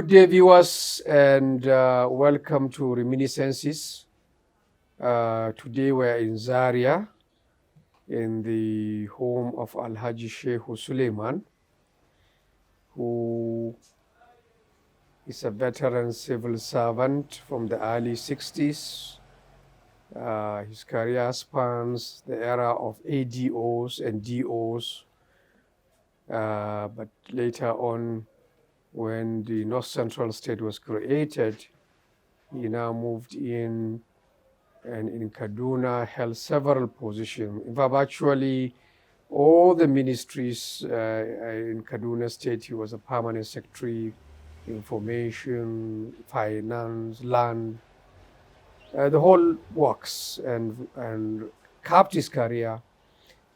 Good day, viewers, and welcome to Reminiscences. Today we're in Zaria, in the home of Alhaji Shehu Suleman, who is a veteran civil servant from the early 60s. His career spans the era of ADOs and DOs, but later on, when the North Central State was created, he now moved in and in Kaduna held several positions. In fact, virtually all the ministries in Kaduna State, he was a permanent secretary, information, finance, land, the whole works, and capped his career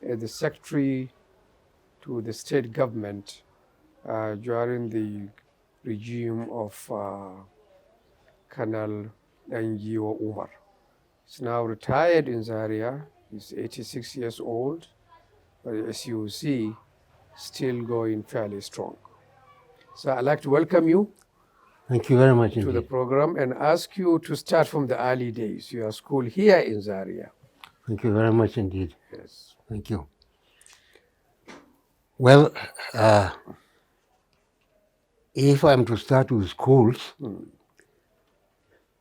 as the secretary to the state government during the regime of Colonel Dangiwa Umar. He's now retired in Zaria. He's 86 years old, but as you see, still going fairly strong. So I'd like to welcome you. Thank you very much to the program and ask you to start from the early days, your school here in Zaria. Thank you very much indeed. Yes. Thank you. Well, if I'm to start with schools,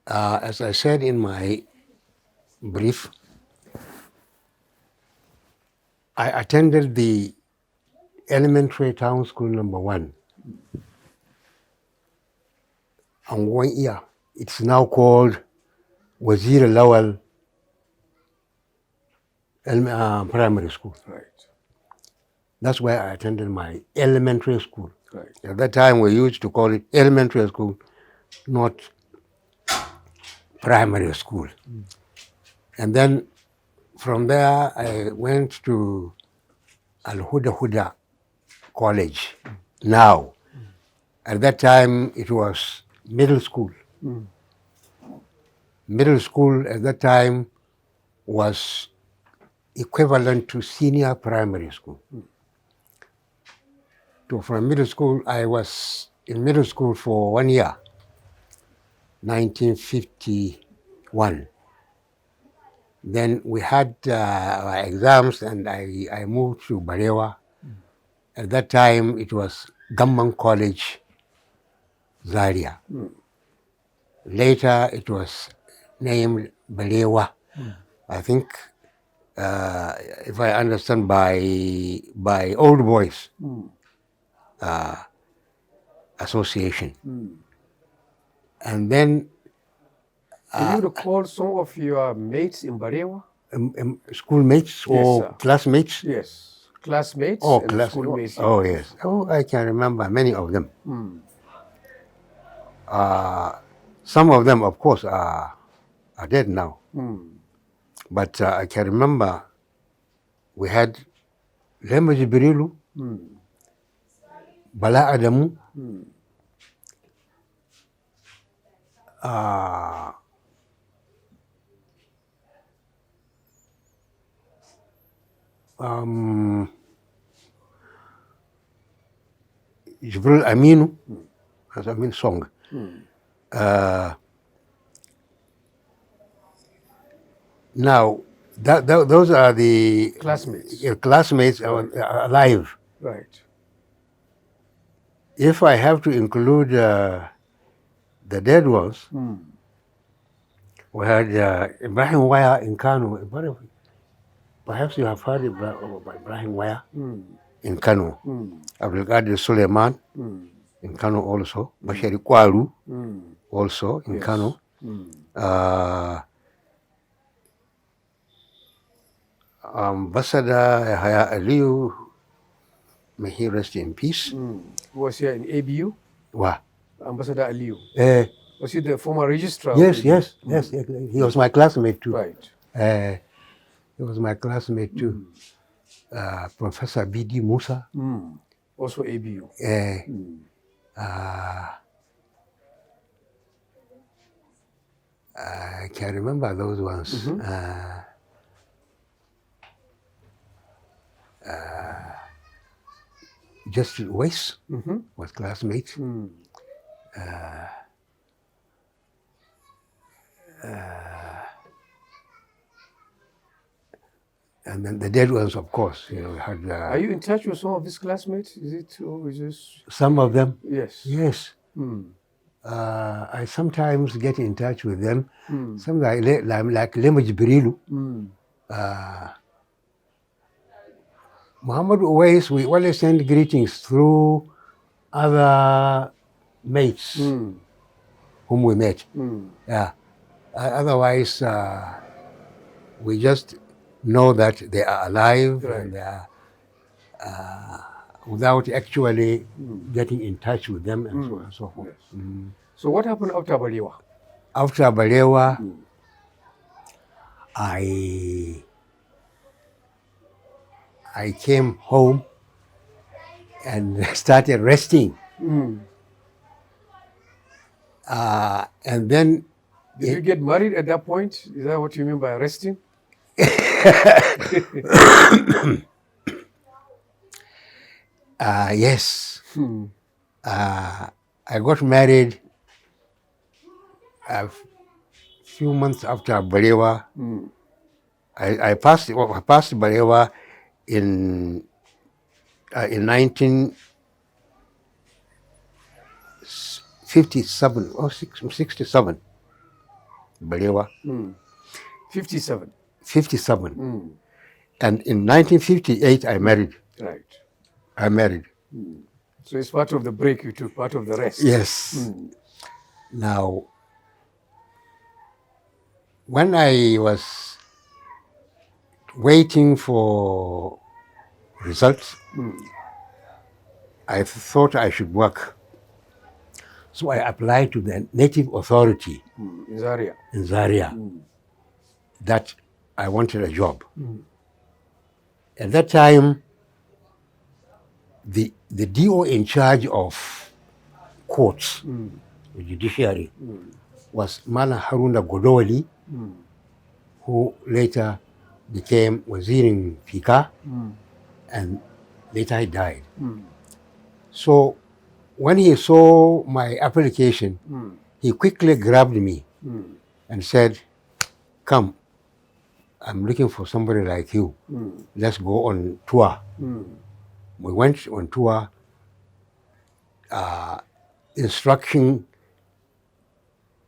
as I said in my brief, I attended the elementary town school number 1. And 1 year, it's now called Wazir Lawal Primary School. Right. That's where I attended my elementary school. Right. At that time, we used to call it elementary school, not primary school. And then from there, I went to Al-Huda College. Now, at that time, it was middle school. Middle school at that time was equivalent to senior primary school. So from middle school, I was in middle school for 1 year, 1951. Then we had our exams and I moved to Barewa. At that time, it was Gamman College, Zaria. Later, it was named Barewa. I think, if I understand, by Old Boys Association. And then Do you recall some of your mates in Barewa? Schoolmates or sir. classmates? Yes. Classmates Oh, and schoolmates. Oh, yes. Oh, I can remember many of them. Some of them, of course, are dead now. But I can remember we had Lema Jibrilu, Bala Adamu, Jibril Aminu, that's Amin Song. Now, those are the Classmates. classmates alive. Right. If I have to include the dead ones, we had Ibrahim Waya in Kano. Perhaps you have heard of Ibrahim Waya in Kano. Abdul Qadir Suleman in Kano also. Bashari Kwaru also in Kano. Ambassador Yahya Aliyu, may he rest in peace. Who was here in ABU? Wow. Ambassador Aliyu. Was he the former registrar? Yes. He was my classmate too. Right. He was my classmate too. Professor B.D. Musa. Also ABU. I can remember those ones. Justice Weiss was classmate. And then the dead ones, of course, had Are you in touch with some of his classmates? Is it, or is this? some of them. Yes. Yes. Mm. I sometimes get in touch with them. Mm. Some like Lema Jibrilu. Mm. Muhammad Uwais, we always send greetings through other mates Mm. whom we met. Mm. Yeah. Otherwise, we just know that they are alive Right. and they are without actually Mm. getting in touch with them and so on and so forth. Yes. So what happened after Baliwa? After Balewa, Mm. I came home and started resting. Mm. And then Did you get married at that point? Is that what you mean by resting? yes, Hmm. I got married a few months after Balewa. Mm. I passed Balewa in 1957 or 67. Balewa, 57. 57. Mm. And in 1958, I married. Right. I married. So it's part of the break you took, part of the rest. Yes. Mm. Now, when I was waiting for results, I thought I should work. So I applied to the native authority In Zaria. in Zaria that I wanted a job. At that time, the DO in charge of courts, the judiciary, was Mala Haruna Godoli, who later became Wazirin Fika, and later he died. So when he saw my application, he quickly grabbed me and said, "Come, I'm looking for somebody like you. Let's go on tour." We went on tour, instruction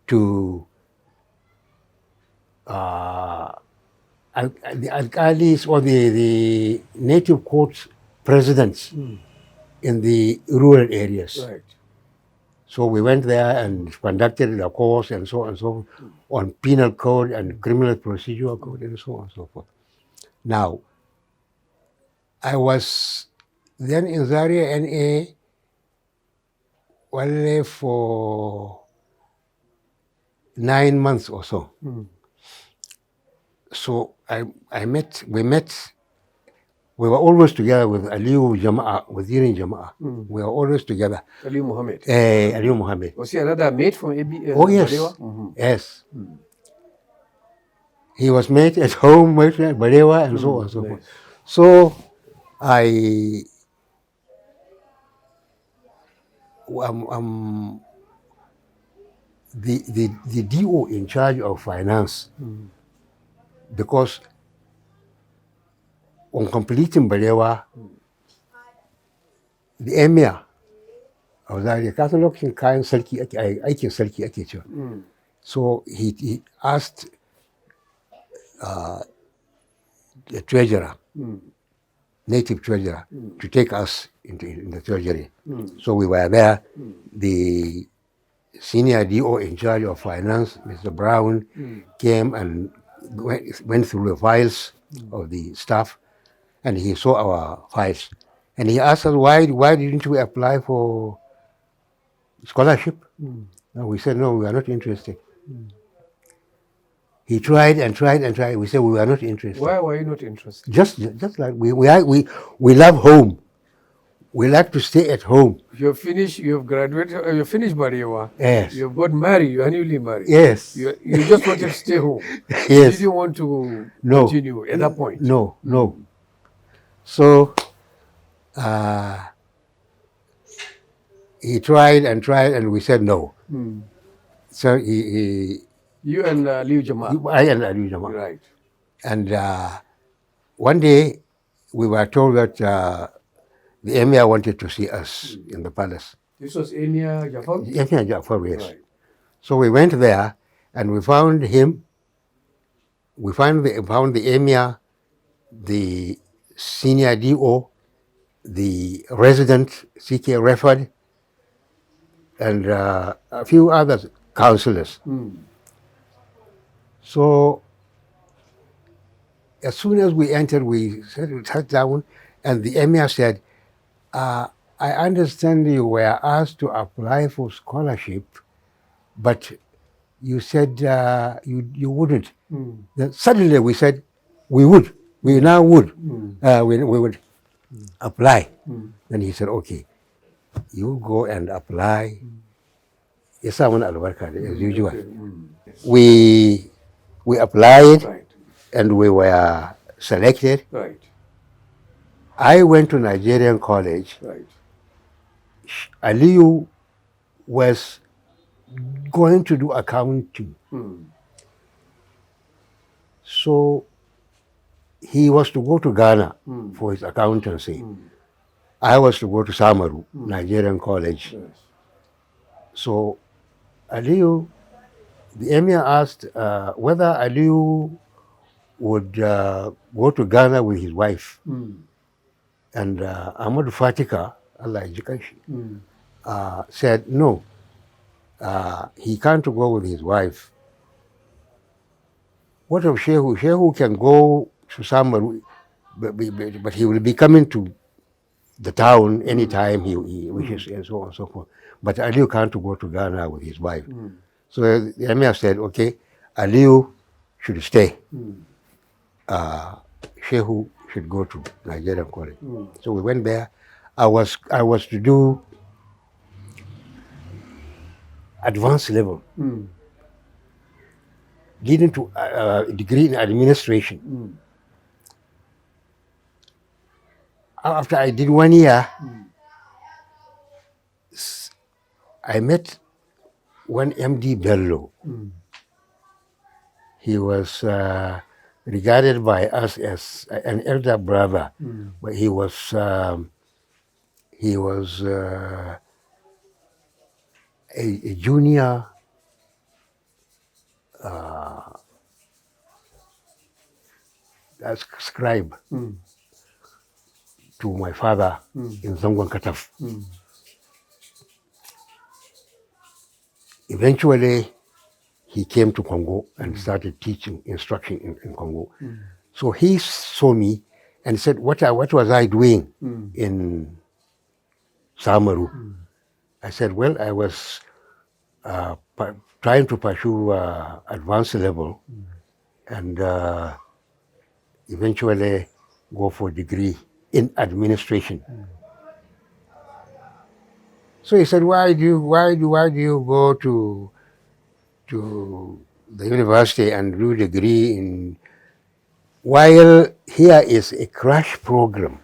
to the alcalis or the native court presidents in the rural areas. Right. So we went there and conducted a course and so on and so forth on penal code and criminal procedure code and so on and so forth. Now, I was then in Zaria NA only for 9 months or so. So we were always together with Aliyu Jama'a, Wazirin Jama'a. We were always together. Ali Muhammad. Aliyu Muhammad. Was he another mate from AB? Oh, yes. Balewa? Yes. He was made at home with Balewa and so on and so forth. So the DO in charge of finance, because on completing Balewa, the emir of Zaria, kasan lokacin kayan sarki aikin sarki ake cewa. So he asked the treasurer, native treasurer, to take us in the treasury. So we were there. The senior DO in charge of finance, Mr. Brown, came and went through the files of the staff, and he saw our files. And he asked us, why didn't we apply for scholarship? And we said, no, we are not interested. He tried and tried and tried. We said we were not interested. Why were you not interested? Just like we love home. We like to stay at home. You've finished, you've graduated, you finished Balewa. Yes. You've got married, you're newly married. Yes. You just wanted to stay home. Yes. You didn't want to No. continue at that point. No. So he tried, and we said no. Mm. So he You and Liu Jama. I and Ali Jama. Right. And one day we were told that the emir wanted to see us in the palace. This was Emir Jafar? Emir Jafar, yes. Right. So we went there and we found him. We found the emir, the senior DO, the resident CK Reford, and a few other councillors. Mm. So as soon as we entered, we sat down, and the emir said, I understand you were asked to apply for scholarship, but you said you wouldn't. Mm. Then suddenly we said we would. We now would. Mm. We would apply. Mm. Then he said, okay, you go and apply. Ya sa mana albarka as usual. Okay. Mm. We applied Right. and we were selected. Right. I went to Nigerian college. Right. Aliyu was going to do accounting. Mm. So he was to go to Ghana Mm. for his accountancy. Mm. I was to go to Samaru, Nigerian college. Yes. So Aliyu, the emir asked whether Aliyu would go to Ghana with his wife. Mm. And Ahmad Fatika, Allah ya ji kanshi, Mm. said no, he can't go with his wife. What of Shehu? Shehu can go to Samaru, but he will be coming to the town anytime he wishes, and so on and so forth. But Aliyu can't go to Ghana with his wife. Mm. So the emir said, okay, Aliyu should stay. Mm. Shehu should go to Nigerian college. Mm. So we went there. I was to do advanced level, Mm. leading to a degree in administration. Mm. After I did 1 year, I met one MD Bello. Mm. He was regarded by us as an elder brother, but he was a junior scribe Mm. to my father in Zangon Kataf. Mm. Eventually, he came to Congo and started teaching instruction in Congo. So he saw me and said, what was I doing in Samaru? I said, well, I was trying to pursue advanced level and eventually go for a degree in administration. So he said, why do you go to the university and do degree in, while here is a crash program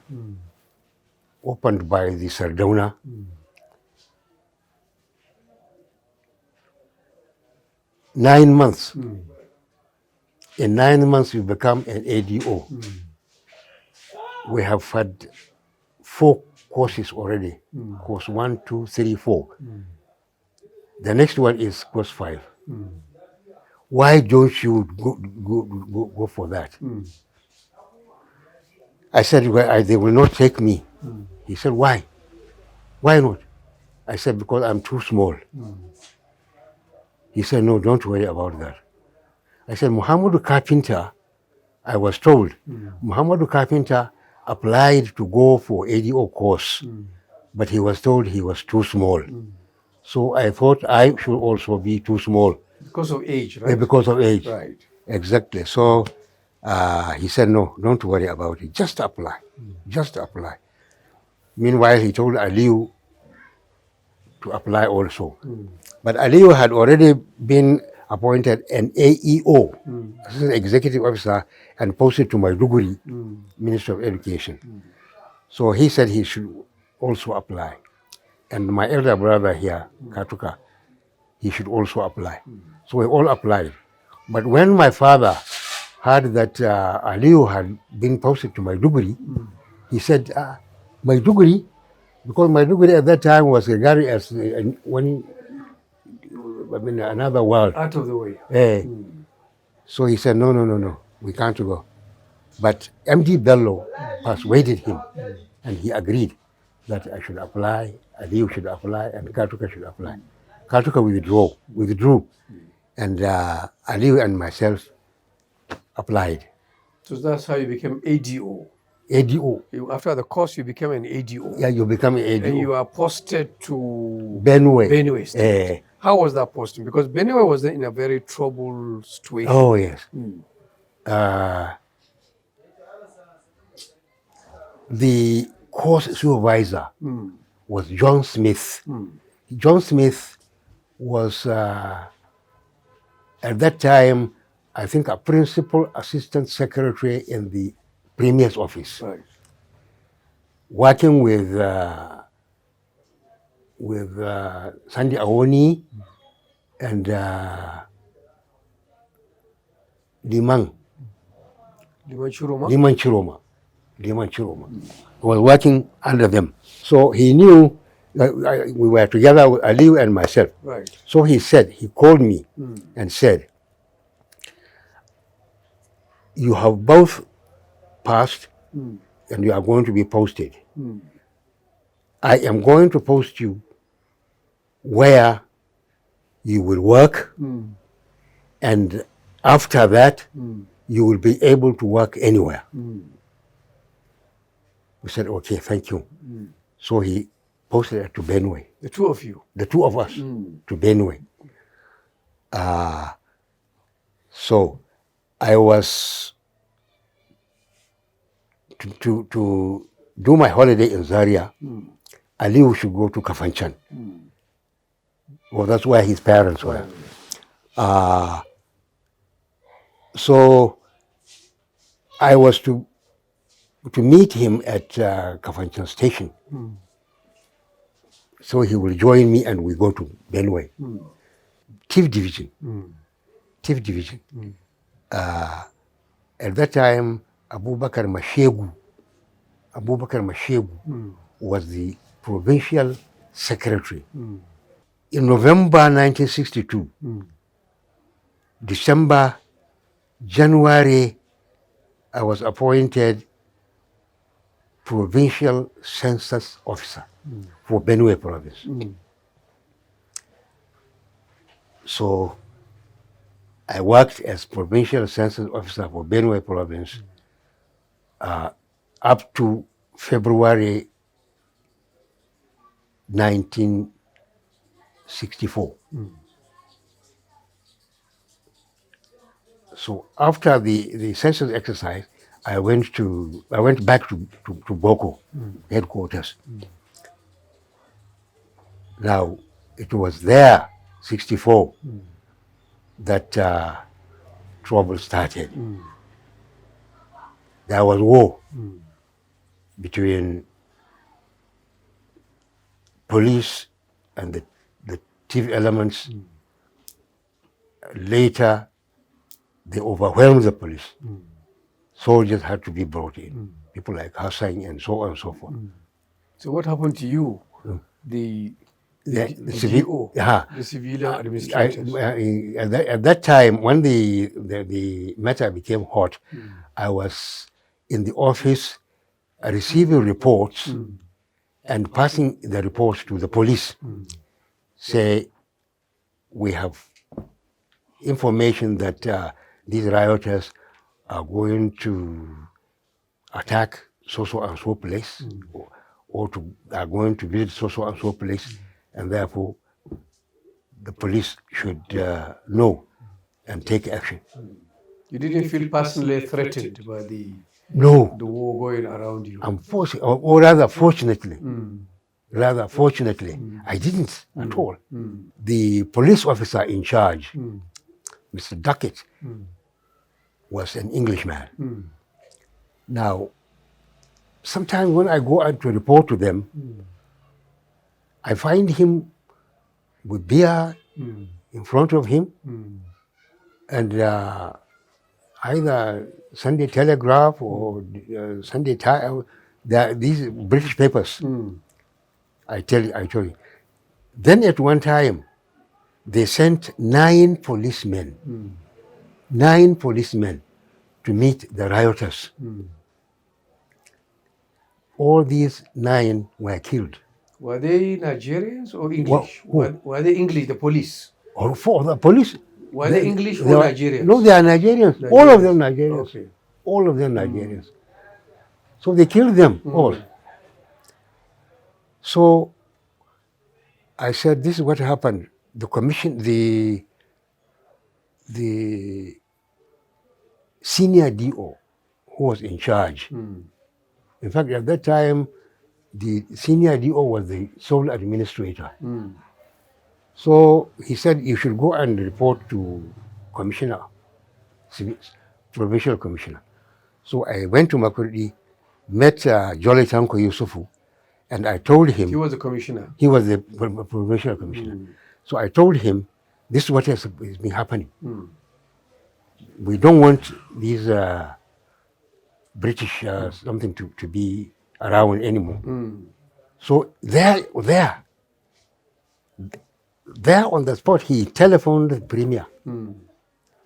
opened by the Sardauna. 9 months. In 9 months, you become an ADO. We have had 4 courses already. Course 1, 2, 3, 4. The next one is course 5. Why don't you go for that? I said, well, they will not take me. He said, why? Why not? I said, because I'm too small. He said, no, don't worry about that. I said, Muhammadu Carpenter, I was told, Muhammadu Carpenter applied to go for ADO course, but he was told he was too small. So I thought I should also be too small. Because of age, right? Because of age. Right. Exactly. So he said, no, don't worry about it. Just apply. Just apply. Meanwhile, he told Aliyu to apply also. But Aliyu had already been appointed an AEO, Assistant Executive Officer, and posted to Maiduguri, Minister of Education. So he said he should also apply. and my elder brother here, Katuka, he should also apply. So we all applied. But when my father heard that Aliyu had been posted to Maiduguri, he said, Maiduguri, because Maiduguri at that time was regarded as another world. Out of the way. So he said, no, we can't go. But MD Bello persuaded him, and he agreed that I should apply, Aliyu should apply, and Katuka should apply. Katuka withdrew, and Aliyu and myself applied. So that's how you became ADO. ADO. After the course, you became an ADO. Yeah, you become an ADO. And you are posted to Benue State. How was that posting? Because Benue was in a very troubled situation. Oh, yes. The course supervisor was John Smith. John Smith was, at that time, I think, a principal assistant secretary in the Premier's office. Right. Working with Sandy Awoni and Liman Chiroma. Was working under them. So he knew that we were together with Aliyu and myself. Right. So he called me and said, you have both passed and you are going to be posted. I am going to post you where you will work, and after that, you will be able to work anywhere. We said, okay, thank you. So he posted it to Benue. The two of you? The two of us to Benue. So I was to do my holiday in Zaria. Aliyu should go to Kafanchan. Well, that's where his parents were. So I was to meet him at Kafanchan station. So he will join me and we go to Benue. TIF division. At that time, Abubakar Mashegu was the provincial secretary. In November 1962, December, January, I was appointed provincial census officer for Benue province. So I worked as provincial census officer for Benue province up to February 1964. So after the census exercise, I went back to Boko headquarters. Now it was there, 64, that trouble started. There was war between police and the TIF elements. Later, they overwhelmed the police. Soldiers had to be brought in, people like Hassan and so on and so forth. So what happened to you, the civilian administrators? At that time, when the matter became hot, I was in the office receiving reports and passing the reports to the police. Say, we have information that these rioters are going to attack so and so place, or are going to visit so and so place, and therefore the police should know and take action. You didn't feel personally threatened by the war going around you? Or rather fortunately, I didn't at all. The police officer in charge, Mr. Duckett, was an Englishman. Now, sometimes when I go out to report to them, I find him with beer in front of him, and either Sunday Telegraph or Sunday Times, these British papers. I tell you. Then at one time, they sent 9 policemen to meet the rioters. All these 9 were killed. Were they Nigerians or English? Were they English, the police? Or for the police. Were they English or Nigerians? No, they are Nigerians. All of them Nigerians. Okay. All of them Nigerians. So they killed them all. So I said, this is what happened. The commission, the senior DO who was in charge. In fact, at that time, the senior DO was the sole administrator. So he said, you should go and report to commissioner, provincial commissioner. So I went to Makurdi, met Jolly Tanko Yusufu, and I told him. He was the commissioner. He was the provincial commissioner. So I told him, this is what has been happening. We don't want these British something to be around anymore. So there on the spot, he telephoned the premier.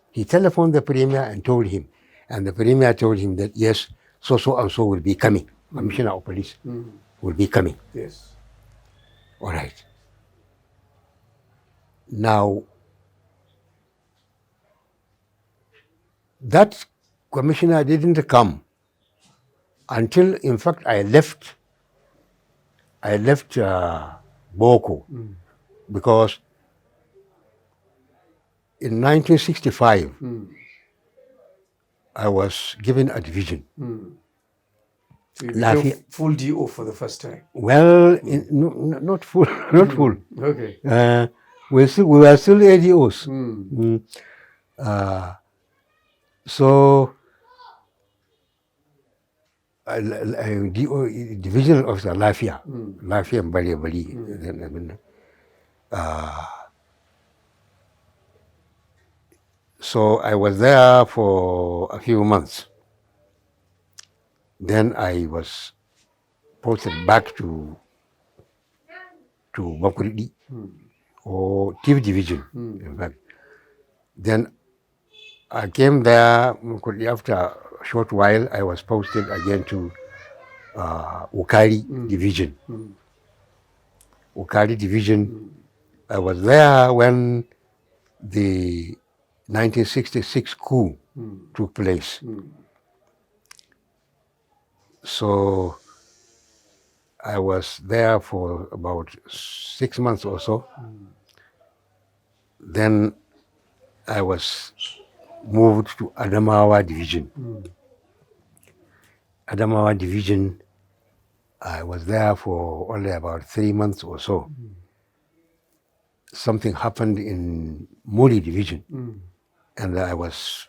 He telephoned the premier and told him. And the premier told him that, yes, so and so will be coming. Commissioner of police will be coming. Yes. All right. Now, that commissioner didn't come until, in fact, I left Boko because in 1965, I was given a division. So you became full DO for the first time? Well, not full, not full. Okay. We were still ADOs. So, division of the Lafia and Bali. So I was there for a few months. Then I was posted back to Makurdi or Tiv Division, in fact. Then I came there after a short while. I was posted again to Ukari Division. Ukari Division. I was there when the 1966 coup took place. So I was there for about 6 months or so. Then I was moved to Adamawa Division. Adamawa Division, I was there for only about 3 months or so. Something happened in Muri Division, and I was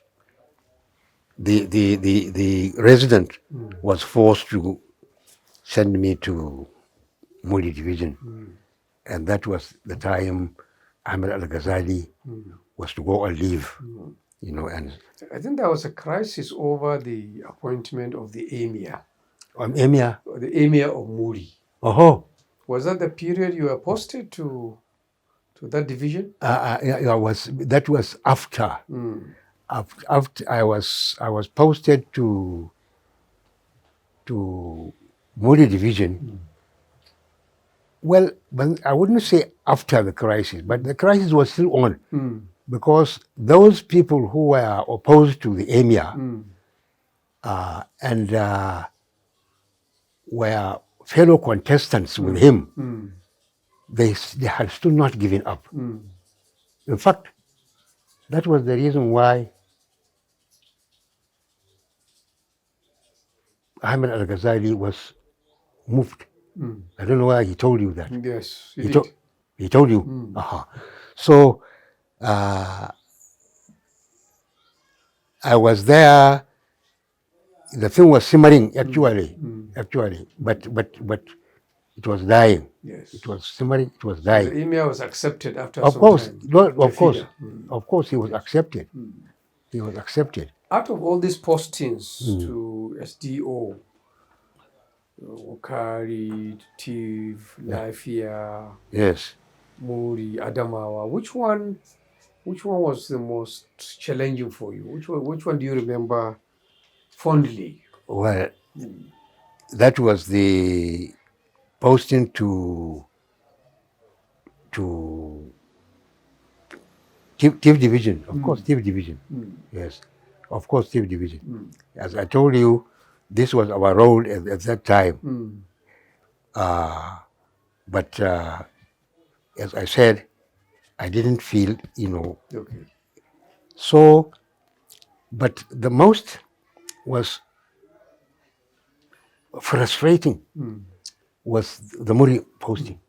the resident was forced to send me to Muri Division, and that was the time Ahmed Al-Ghazali was to go on leave, and I think there was a crisis over the appointment of the emir. Emir? The emir of Muri. Oh. Was that the period you were posted to that division? That was after. After I was posted to Muri Division. Well, but I wouldn't say after the crisis, but the crisis was still on because those people who were opposed to the emir and were fellow contestants with him, they had still not given up. In fact, that was the reason why Ahmed Al-Ghazali was moved. I don't know why he told you that. Yes, he told you. So I was there. The thing was simmering actually, but it was dying. Yes. It was simmering. It was The dying. emir was accepted after Of some course, time. no, The figure. of course, he was Yes. accepted. He was accepted. Out of all these postings to SDO, Wakari, Tiv, Lafia, Yes. Muri, Adamawa, which one was the most challenging for you? Which one do you remember fondly? Well, that was the posting to Tiv Division. Of course, Tiv Division. Yes. Of course, Tiv Division. As I told you, this was our role at that time. But as I said, I didn't feel, Okay. So, but the most was frustrating was the Muri posting.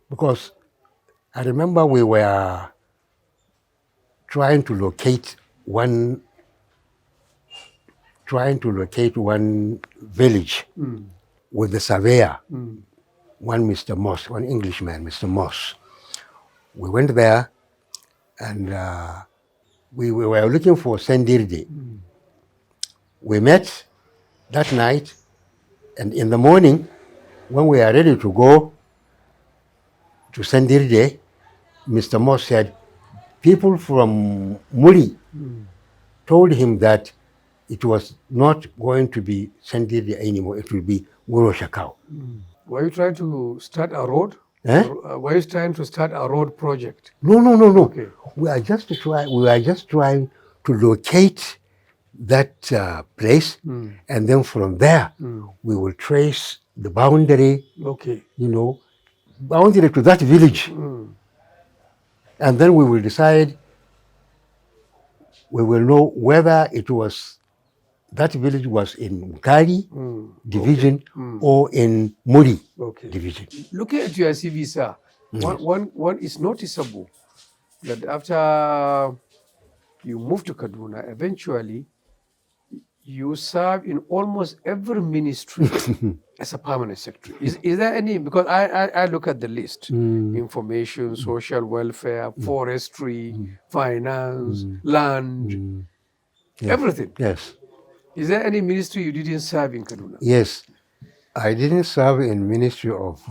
Because I remember we were trying to locate one village with the surveyor, one Mr. Moss, one Englishman, Mr. Moss. We went there and we were looking for Sendirde. We met that night, and in the morning, when we are ready to go to Sendirde, Mr. Moss said, people from Muri told him that it was not going to be Sendirde anymore, it will be Wuro Shakau. Were you trying to start a road? Eh? Were you trying to start a road project? No. Okay. We are just trying to locate that place, and then from there we will trace the boundary. Okay. Boundary to that village, and then we will decide. We will know whether that village was in Mukari division or in Muri division. Looking at your CV, sir, one is noticeable that after you moved to Kaduna, eventually you serve in almost every ministry as a permanent secretary. Is there any, because I look at the list, information, social welfare, forestry, finance, land, everything. Yes. Is there any ministry you didn't serve in Kaduna? Yes. I didn't serve in Ministry of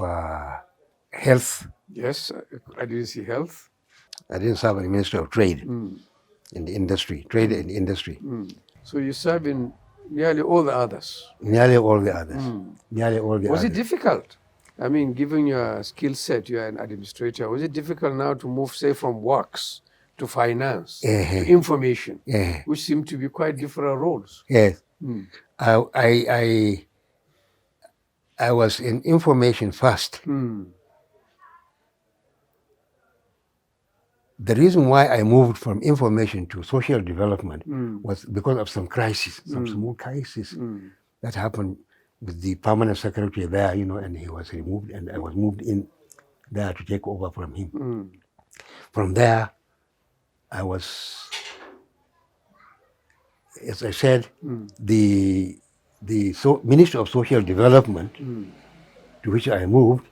Health. Yes, I didn't see health. I didn't serve in Ministry of Trade, in the industry, trade and industry. So you serve in nearly all the others. Nearly all the others. Nearly all the Was others. it difficult? I mean, given your skill set, you are an administrator. Was it difficult now to move, say, from works to finance to information, which seem to be quite different roles? Yes. I was in information first. The reason why I moved from information to social development was because of some crisis, some small crisis that happened with the permanent secretary there, and he was removed, and I was moved in there to take over from him. From there, I was, as I said, the Ministry of Social Development, to which I moved,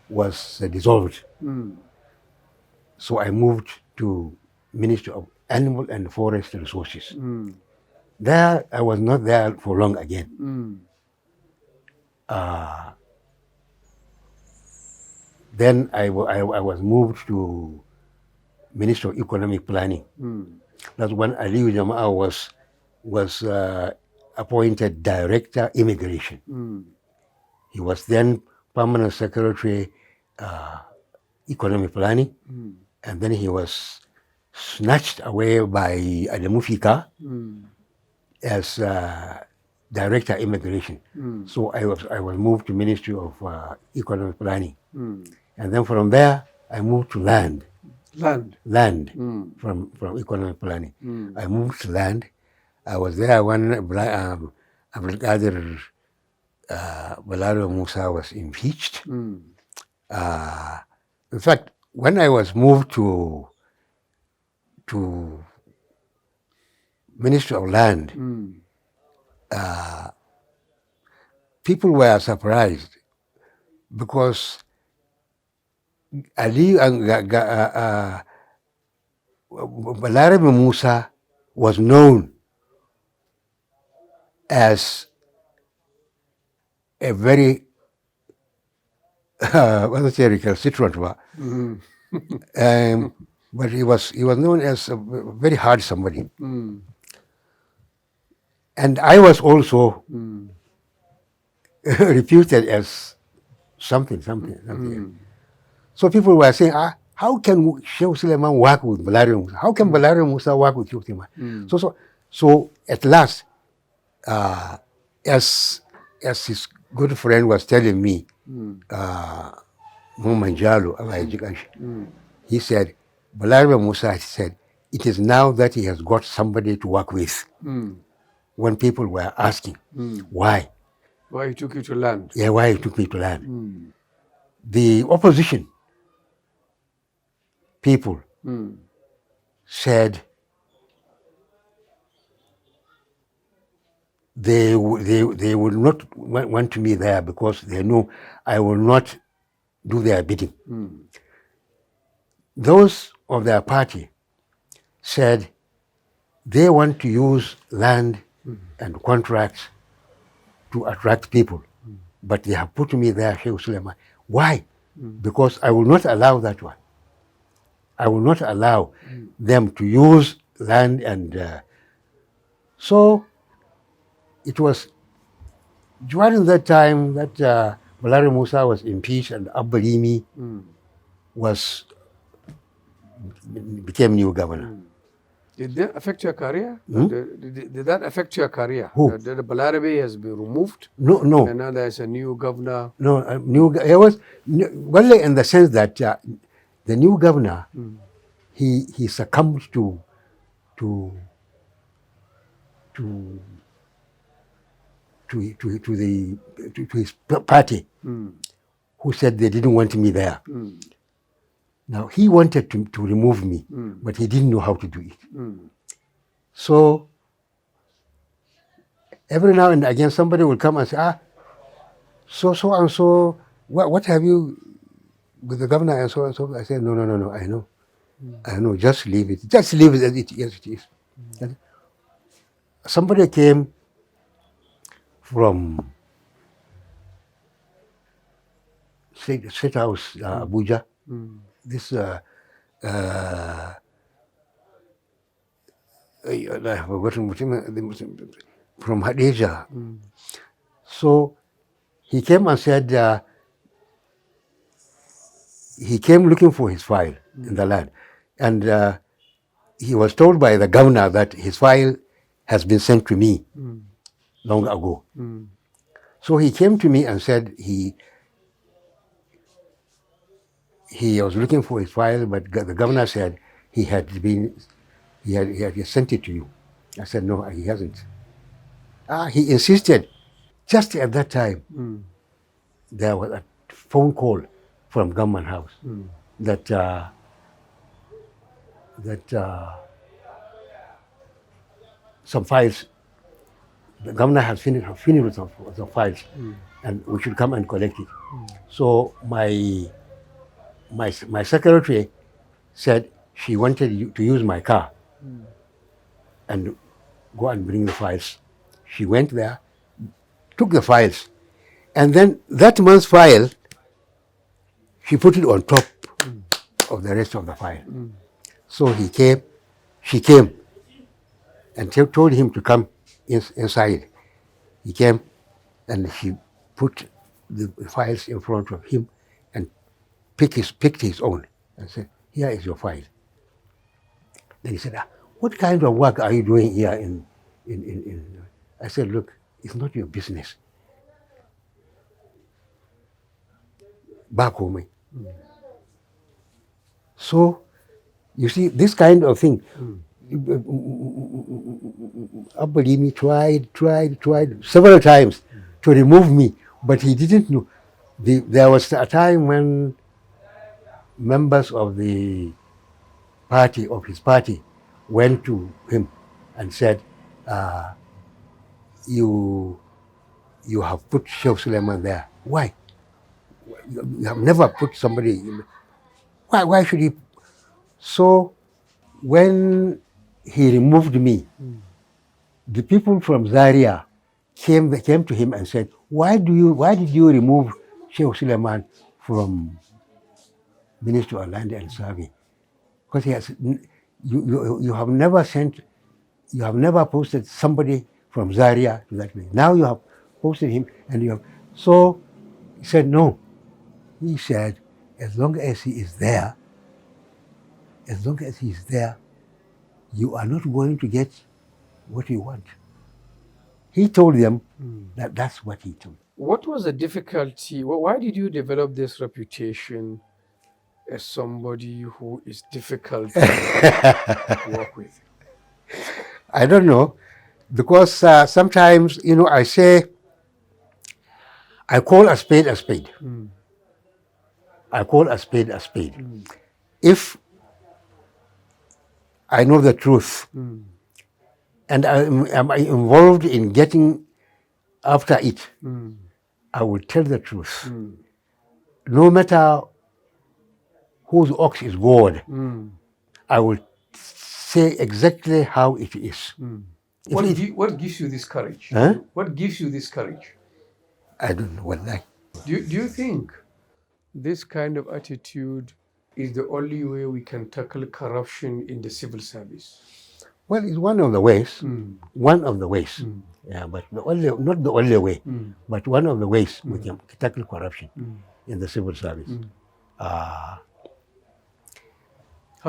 was dissolved. So I moved to Ministry of Animal and Forest Resources. There, I was not there for long again. Then I was moved to Ministry of Economic Planning. That's when Aliyu Jama'a was appointed Director Immigration. He was then Permanent Secretary Economic Planning, and then he was snatched away by Adamu Fika as Director Immigration. So I was moved to Ministry of Economic Planning, and then from there I moved to land. From Economic Planning. I moved to land. I was there when Abdulkadir Balaro Musa was impeached. In fact, when I was moved to Ministry of Land, people were surprised because Ali Balarabe Musa was known as a very what was it recalcitrant, but he was known as a very hard somebody, and I was also reputed as something. So people were saying, how can Shehu Suleman work with Balarabe Musa? How can Balarabe Musa work with Shehu Suleman? So at last, as his good friend was telling me, Muhammad Jalo, Alhaji, he said, Balarabe Musa said, it is now that he has got somebody to work with. When people were asking, why? Why he took you to land? Yeah, why he took me to land. The opposition people said they would not want me there because they know I will not do their bidding. Those of their party said they want to use land and contracts to attract people, but they have put me there, Sheikh Suleiman. Why? Because I will not allow that one. I will not allow them to use land, and so it was during that time that Balarabe Musa was impeached and Abbalimi became new governor. Did that affect your career? Did that affect your career? Who? The Balarabe has been removed? No. And now there's a new governor? No, it was well in the sense that the new governor, he succumbed to his party, who said they didn't want me there. Now he wanted to remove me, but he didn't know how to do it. So every now and again somebody will come and say, so and so, what have you with the governor and so and so? I said, no, I know, just leave it as it is. Somebody came from State House, Abuja. This I've forgotten from Hadija. So he came and said he came looking for his file in the land, and he was told by the governor that his file has been sent to me long ago. So he came to me and said he was looking for his file, but the governor said he had sent it to you. I said, no, he hasn't. He insisted. Just at that time, there was a phone call from government house that some files, the governor has finished with some files, and we should come and collect it. So my secretary said she wanted to use my car and go and bring the files. She went there, took the files, and then that month's file, she put it on top of the rest of the file. So she came, and told him to come inside. He came, and she put the files in front of him and picked his own and said, here is your file. Then he said, what kind of work are you doing here in I said, look, it's not your business. Back home. So, you see, this kind of thing, Abbalimi tried several times to remove me, but he didn't know. There was a time when members of his party, went to him and said, you have put Sheikh Suleiman there. Why? You have never put somebody. Why should he? So when he removed me, the people from Zaria came to him and said, why did you remove Shehu Suleman from Ministry of Land and Survey? Because you have never posted somebody from Zaria to that place. Now you have posted him, and you have. So he said no. He said, as long as he is there, you are not going to get what you want. He told them that that's what he told. What was the difficulty? Why did you develop this reputation as somebody who is difficult to work with? I don't know, because sometimes, I say, I call a spade a spade. I call a spade a spade. If I know the truth and I am involved in getting after it, I will tell the truth. No matter whose ox is gored, I will say exactly how it is. What gives you this courage? Huh? What gives you this courage? I don't know what that. Do you think this kind of attitude is the only way we can tackle corruption in the civil service? Well, it's one of the ways. One of the ways. Yeah, but not the only way, but one of the ways we can tackle corruption in the civil service. How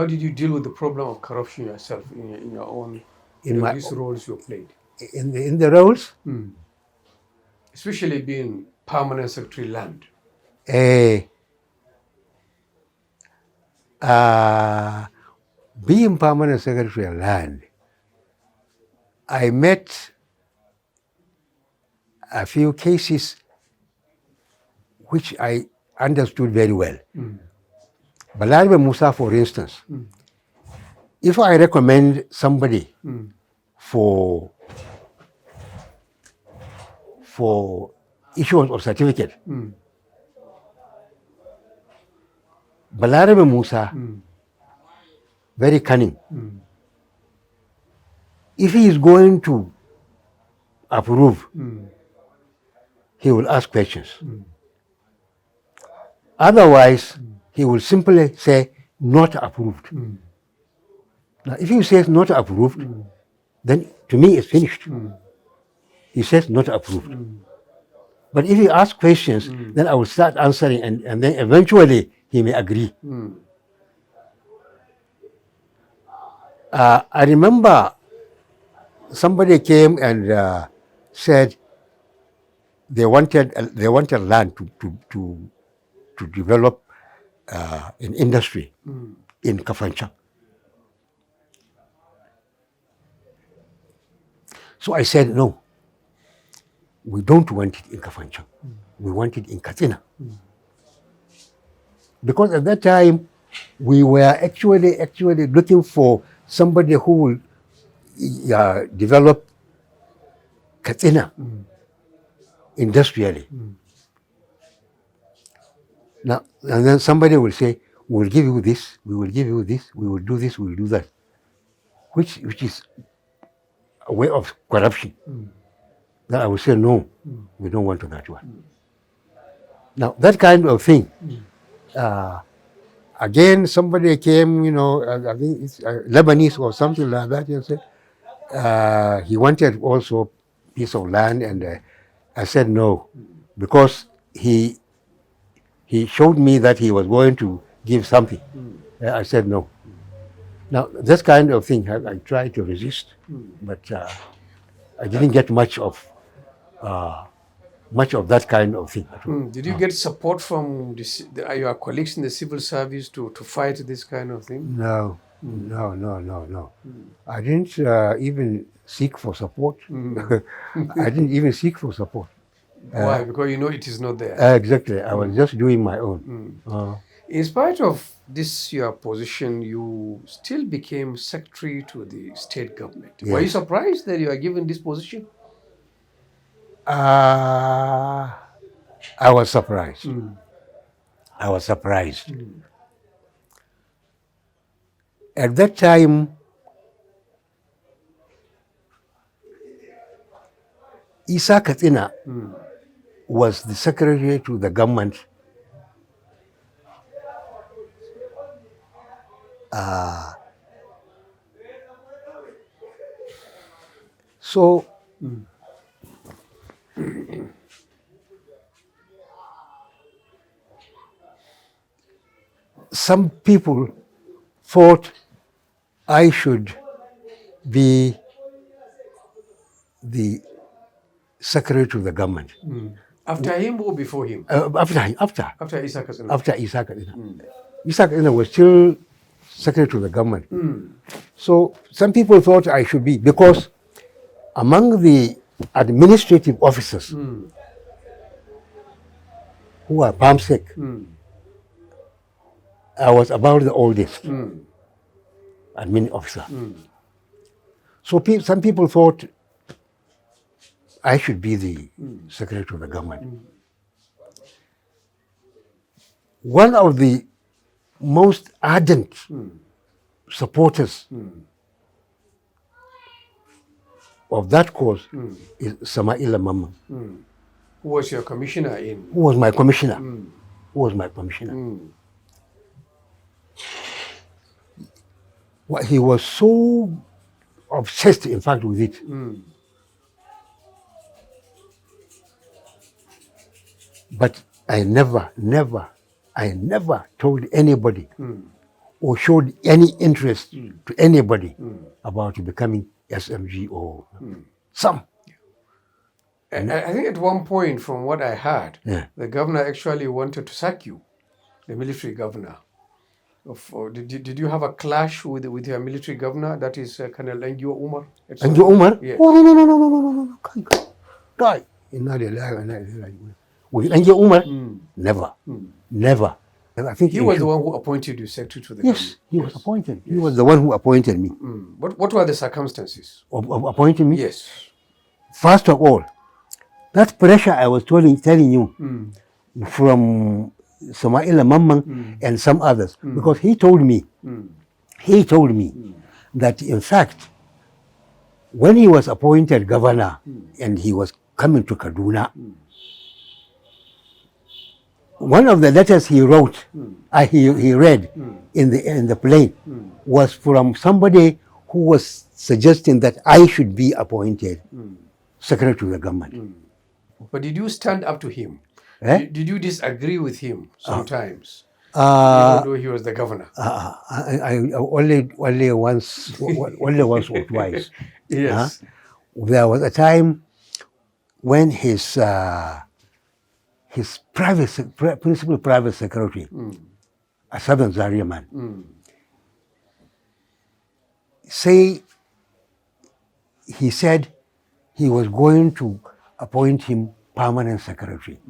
did you deal with the problem of corruption yourself in your own these roles you played? In the roles, especially being permanent secretary land. Being permanent secretary of land, I met a few cases which I understood very well. Balarabe Musa, for instance, if I recommend somebody for issuance of certificate, Balarabe Musa, very cunning. If he is going to approve, he will ask questions. Otherwise, he will simply say, not approved. Now, if he says not approved, then to me it's finished. He says not approved. But if he asks questions, then I will start answering, and then eventually he may agree. I remember somebody came and said they wanted land to develop an industry in Kafanchak. So I said, no, we don't want it in Kafanchak. We want it in Katsina. Because at that time, we were actually looking for somebody who will develop Katsina industrially. Now, and then somebody will say, we'll give you this, we will give you this, we will do this, we will do that, which is a way of corruption. Then I will say, no, we don't want that one. Now, that kind of thing, again, somebody came, I think it's Lebanese or something like that, and said he wanted also a piece of land, and I said no, because he showed me that he was going to give something. I said no. Now, this kind of thing, I tried to resist, but I didn't get much of that kind of thing. Did you get support from your colleagues in the civil service to fight this kind of thing? No. I didn't even seek for support. I didn't even seek for support. Why? Because it is not there. Exactly. I was just doing my own. In spite of this, your position, you still became secretary to the state government. Yes. Were you surprised that you are given this position? I was surprised. I was surprised. At that time, Isa Katsina was the secretary to the government. So some people thought I should be the secretary to the government. After him or before him? After After Isa Katsina. Isa Katsina. Isa Katsina was still secretary to the government. So some people thought I should be, because among the administrative officers who are PAMSEC, I was about the oldest admin officer. So some people thought I should be the secretary to the government. One of the most ardent supporters of that cause is Sama'ila Mamman. Who was your commissioner in? Who was my commissioner. Who was my commissioner. Well, he was so obsessed, in fact, with it. But I never told anybody or showed any interest to anybody about becoming SMG or some. And I think at one point, from what I heard, the governor actually wanted to sack you, the military governor. Did you have a clash with your military governor? That is Colonel Angio Umar? Angio Umar? Yes. Oh, no. Die. With Angio Umar? Never. I think he was the one who appointed you secretary to the government. Yes, he was appointed. He was the one who appointed me. What were the circumstances of appointing me? Yes. First of all, that pressure I was telling you from Sama'ila Mamman and some others, because he told me that in fact, when he was appointed governor and he was coming to Kaduna, one of the letters he wrote, he read in the plane, was from somebody who was suggesting that I should be appointed secretary to the government. But did you stand up to him? Did you disagree with him sometimes? Even though he was the governor. I only once or twice. Yes. There was a time when his principal private secretary, a Southern Zaria man, he said he was going to appoint him permanent secretary.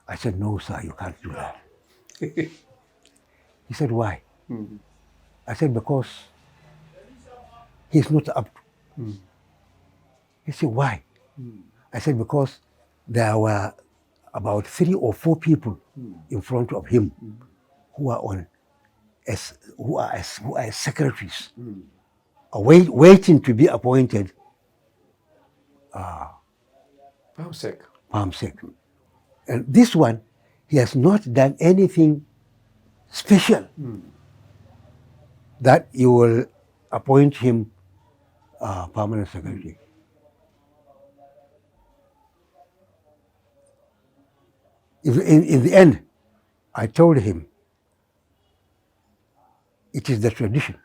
I said, no, sir, you can't do that. He said, why? I said, because he's not up to. He said, why? I said, because there were about 3 or 4 people in front of him who are secretaries, waiting to be appointed PAMSEC. And this one, he has not done anything special that you will appoint him permanent secretary. In the end, I told him, it is the tradition.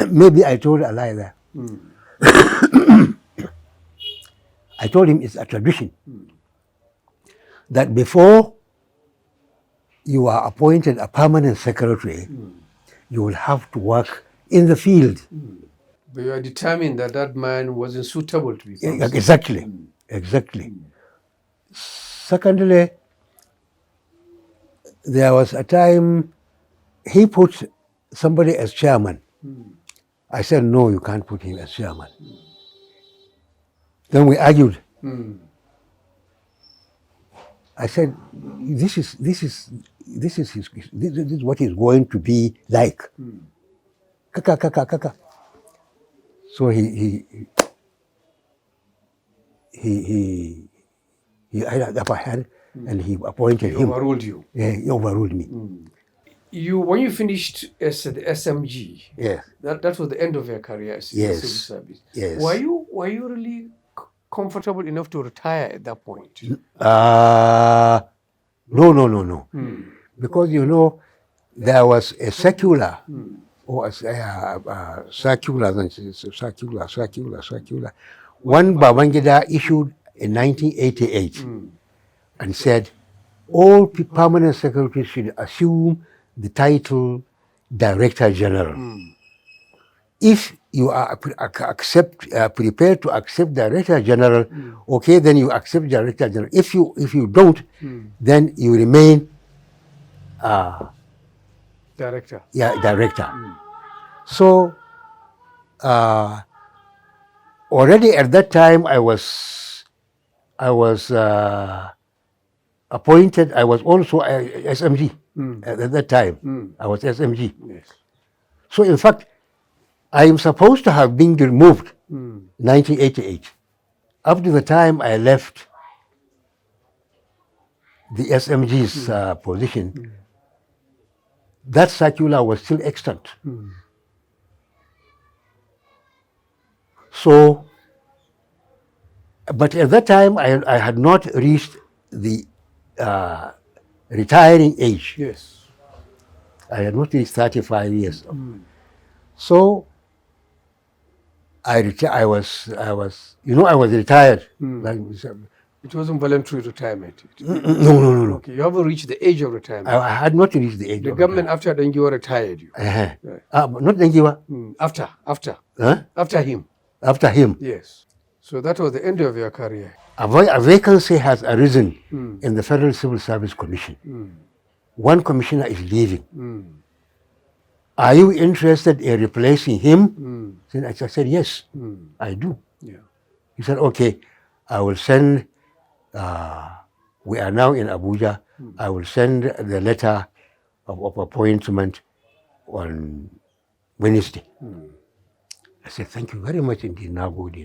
Maybe I told a lie there. I told him it's a tradition that before you are appointed a permanent secretary, you will have to work in the field. But you are determined that that man wasn't suitable to be PAMSEC. Exactly. Secondly, there was a time he put somebody as chairman I said, no, you can't put him as chairman. Then we argued. I said, this is what he's going to be like. Kaka, kaka, kaka. So he had the upper hand, and he appointed him. He overruled you. Yeah, he overruled me. When you finished as the SMG, Yes. that was the end of your career as in Yes. civil service. Yes. Were you really comfortable enough to retire at that point? No. Because there was a circular, or circular. One Babangida issued in 1988 and said all permanent secretaries should assume the title Director General. If you are prepared to accept Director General, okay, then you accept Director General. If you don't, then you remain Director. Yeah, Director. So already at that time I was appointed. I was also SMG at that time. I was SMG. Yes. So in fact, I am supposed to have been removed 1988. Up to the time I left the SMG's position, that circular was still extant. So, but at that time I had not reached the retiring age. Yes. I had not reached 35 years. So I was retired. Like, it wasn't voluntary retirement. No. Okay, you haven't reached the age of retirement. I had not reached the age. The government after Dengiwa retired you. Right. Not Dengiwa. After. Huh? After him. After him. Yes. So that was the end of your career. A vacancy has arisen in the Federal Civil Service Commission. One commissioner is leaving. Are you interested in replacing him? I said, yes, I do. Yeah. He said, okay, I will send, we are now in Abuja, I will send the letter of appointment on Wednesday. I said, thank you very much indeed. Nagodi.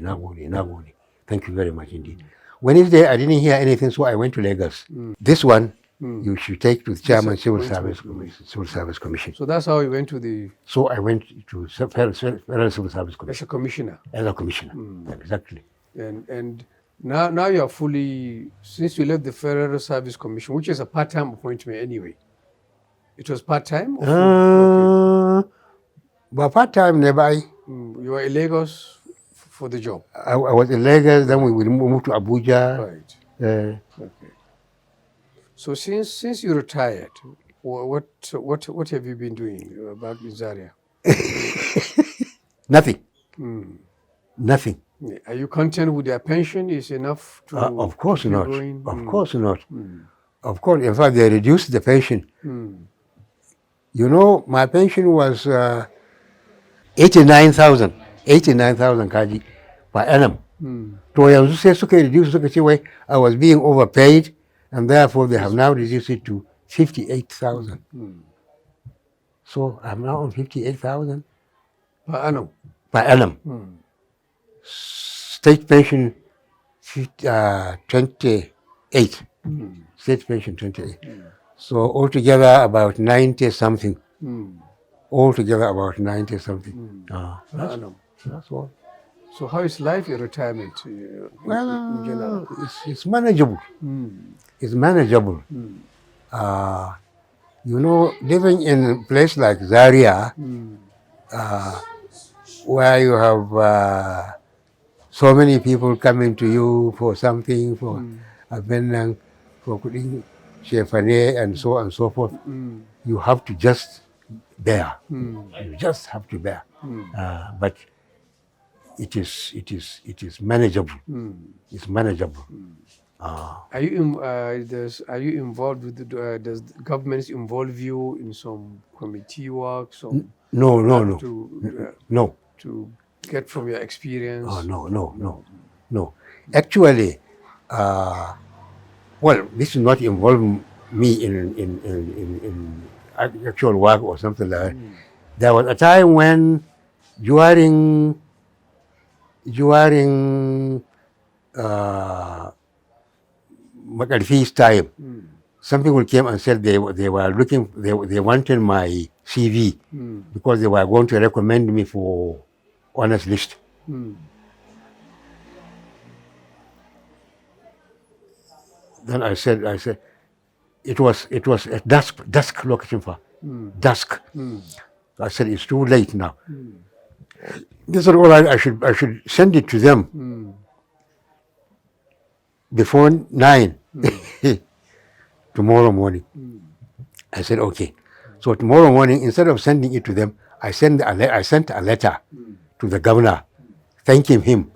Thank you very much indeed. Wednesday, I didn't hear anything, so I went to Lagos. This one, you should take to the Chairman Civil Service Commission. So that's how you went to the... So I went to Federal Civil Service Commission. As a commissioner. As a commissioner, exactly. And now you are fully, since you left the Federal Service Commission, which is a part-time appointment anyway. It was part-time? But part-time, never. You were in Lagos for the job? I was in Lagos, then we moved to Abuja. Right. Okay. So since you retired, what have you been doing back in Zaria? Nothing. Nothing. Are you content with your pension? Is enough to... Of course not. Going? Of course not. Of course, in fact, they reduced the pension. My pension was 89,000 kaji per annum. To yanzu sai suka reduce, suka ce wai I was being overpaid, and therefore they have now reduced it to 58,000. So I'm now on 58,000 per annum. Per annum. State pension 28. State pension 28. So altogether about 90 something. Altogether about 90 something. That's all. So how is life in retirement in general? It's manageable. It's manageable. Living in a place like Zaria, where you have so many people coming to you for something, for abandon, for putting chefane and so on and so forth, you have to just bear. You just have to bear. But it is manageable. It's manageable. Are you involved with does governments involve you in some committee work? No. to get from your experience? Oh, no. Actually, well, this is not involving me in actual work or something like that. There was a time when during Makarfi's time, some people came and said they were looking, they wanted my CV because they were going to recommend me for honors list. Then I said, it was at dusk location for dusk. I said it's too late now. They said, well, I should send it to them before 9 tomorrow morning. I said okay. So tomorrow morning, instead of sending it to them, I sent a letter to the governor, thanking him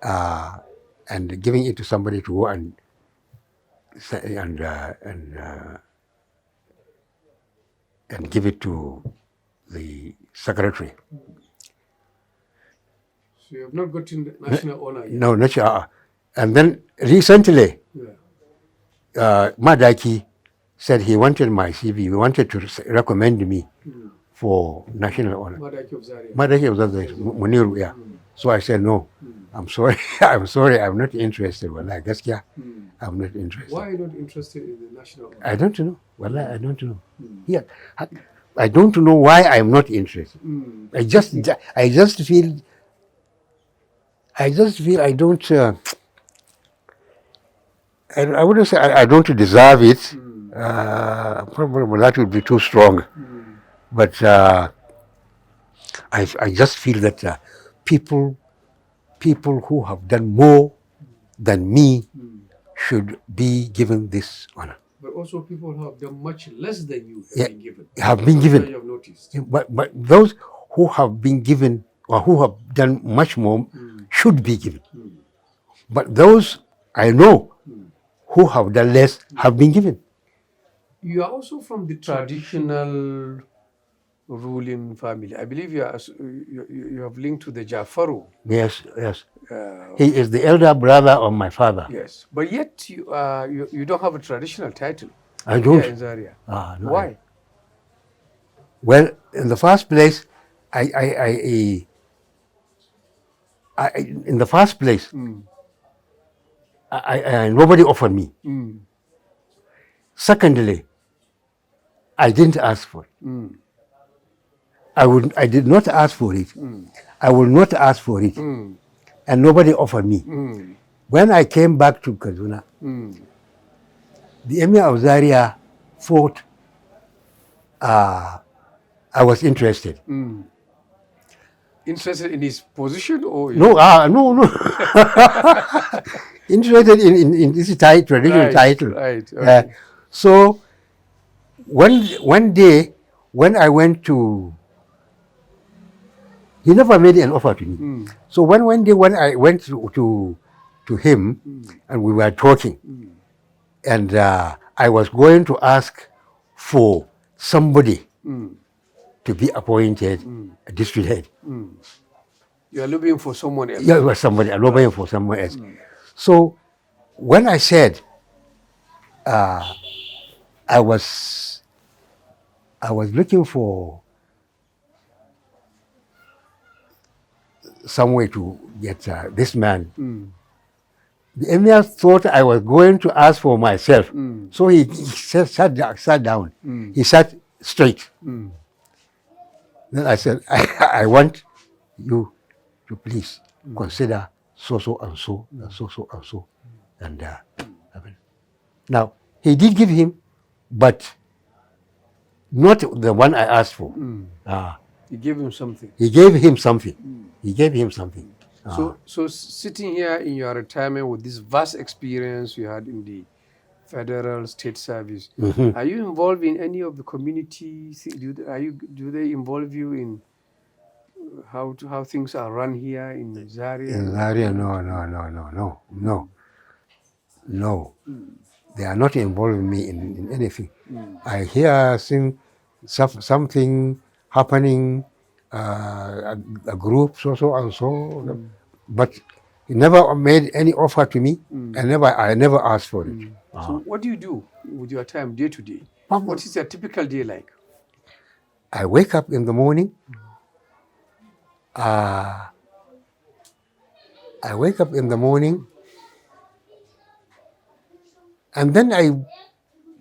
and giving it to somebody to go and give it to the secretary. So you have not gotten the national honor yet? No, not sure. And then recently, Madaki said he wanted my CV. He wanted to recommend me for national honor. Madaki of Zaria. Madaki of Zaria, Muniru, yeah. So I said, no, I'm sorry. I'm sorry, I'm not interested. Wallahi, gaskiya, I'm not interested. Why are you not interested in the national honor? I don't know. Wallahi, I don't know. Yeah, I don't know why I'm not interested. I just feel I don't. I wouldn't say I don't deserve it. Probably that would be too strong. But I just feel that people who have done more than me should be given this honor. But also people who have done much less than you have been given. You have noticed. But those who have been given or who have done much more should be given. But those I know who have done less have been given. You are also from the traditional ruling family. I believe you have linked to the Jafaru. Yes. He is the elder brother of my father. Yes, but yet you don't have a traditional title. I don't. Here in Zaria. No, why? Well, in the first place, nobody offered me. Secondly, I didn't ask for it. I did not ask for it. I will not ask for it. And nobody offered me. When I came back to Kaduna, the Emir of Zaria thought I was interested. Interested in his position or no. Interested in this traditional title. Right. Okay. So one day when I went to, he never made an offer to me. So one day when I went to him and we were talking, and I was going to ask for somebody to be appointed a district head. You are looking for someone else? Yeah, it was somebody. I'm looking for someone else. So when I said I was looking for some way to get this man, the emir thought I was going to ask for myself. So he sat down. He sat straight. Then I said, I want you to please consider so and so. And now, he did give him, but not the one I asked for. You gave him something. He gave him something. So sitting here in your retirement with this vast experience you had in the federal state service, are you involved in any of the community? Do they involve you in how things are run here in Zaria? In Zaria, no. They are not involving me in anything. I hear something happening a group, so and so, but he never made any offer to me, and I never asked for it. So what do you do with your time day to day? Papa, What is a typical day like? I wake up in the morning. I wake up in the morning, and then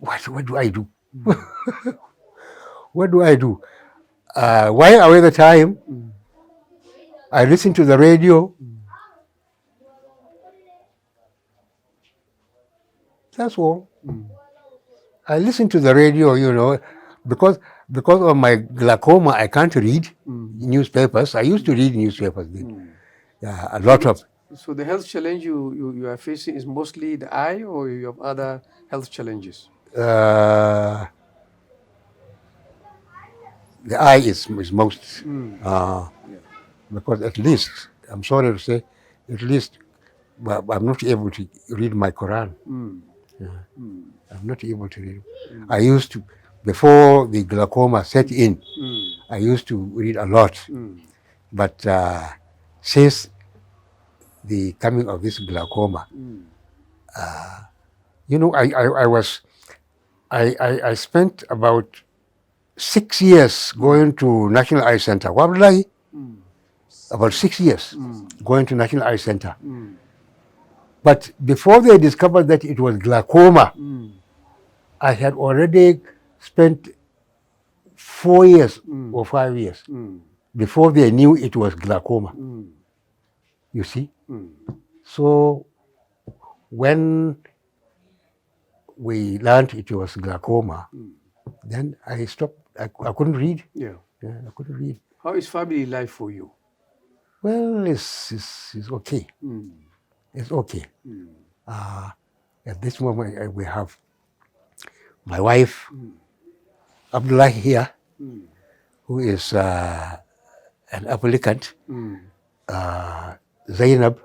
what do I do? What do I do? While away the time, I listen to the radio. That's all. I listen to the radio, because of my glaucoma, I can't read newspapers. I used to read newspapers. Yeah, a lot of. So the health challenge you are facing is mostly the eye, or you have other health challenges? The eye is most. Because at least, I'm sorry to say, at least I'm not able to read my Quran. I'm not able to read. I used to, before the glaucoma set in, I used to read a lot. But since the coming of this glaucoma, I spent about 6 years going to National Eye Center. Wallahi, about 6 years going to National Eye Center. But before they discovered that it was glaucoma, I had already spent 4 years or 5 years before they knew it was glaucoma. You see? So when we learned it was glaucoma, then I stopped. I couldn't read. Yeah. I couldn't read. How is family life for you? Well, it's okay. It's okay. At this moment, we have my wife, Abdullah here, who is an applicant, Zainab,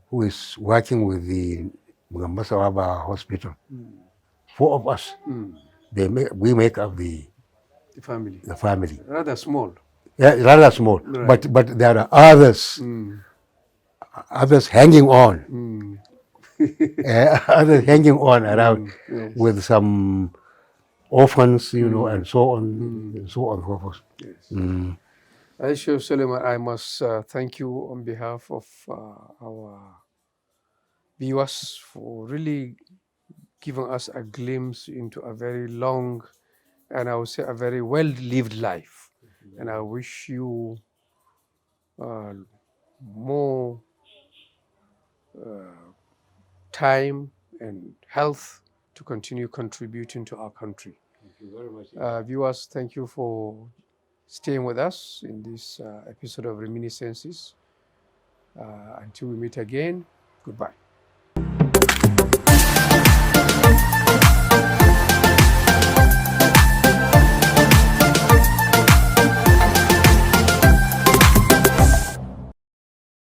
who is working with the Mugammasawaba Hospital. 4 of us, we make up the family. The family. Rather small. Yeah, rather small. Right. But there are others hanging on. Others hanging on around with some orphans, and so on, and so on, so forth. Yes. Shehu Suleman, I must thank you on behalf of our viewers for really giving us a glimpse into a very long, and I would say a very well-lived life. And I wish you more time and health to continue contributing to our country. Thank you very much. Viewers, thank you for staying with us in this episode of Reminiscences. Until we meet again, goodbye.